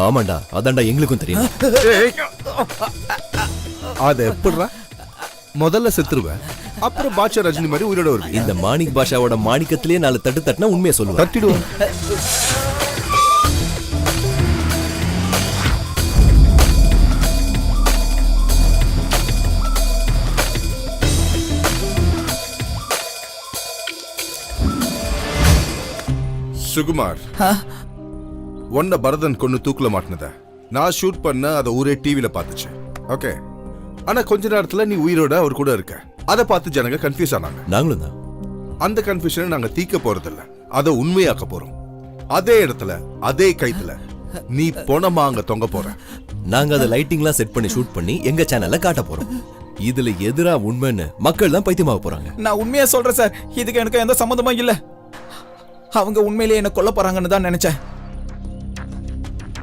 ஆமாண்டா, அதான்டா எங்களுக்கும் தெரியும். அத எப்படிடா? முதல்ல செத்துருவேன், அப்புறம் பாட்சா ரஜினி மாதிரி உயிரோட வருவேன். இந்த மாணிக் பாஷாவோட மாணிக்கத்திலேயே 4 தட்டு தட்டினா உண்மையை சொல்லுவேன். தட்டிடுவேன். சுகுமார், ஒன்ன பரதன் கொண்டு தூக்குல மாட்டினத நான் ஷூட் பண்ண அதை ஊரே டிவில பாத்துச்சு. ஓகே, ஆனா கொஞ்ச நேரத்துல நீ உயிரோட அவர் கூட இருக்க. அதை பார்த்து ஜனங்க கன்ஃபியூஸ் ஆனாங்க. நாங்களும் தான். அந்த கன்ஃபியூஷனை நாங்க தீக்க போறது இல்ல, அதை உண்மையாக்க போறோம். அதே இடத்துல அதே கைத்துல நீ பொணமா அங்க தொங்க போற. நாங்க அதை லைட்டிங்லாம் செட் பண்ணி ஷூட் பண்ணி எங்க சேனல்ல காட்ட போறோம். இதுல எதிரா உண்மைன்னு மக்கள் தான் பைத்தியமாக போறாங்க. நான் உண்மையா சொல்றேன் சார், இதுக்கு எனக்கு எந்த சம்மந்தமும் இல்ல. அவங்க உண்மையிலேயே என்ன கொல்ல போறாங்கன்னு தான் நினைச்சேன்.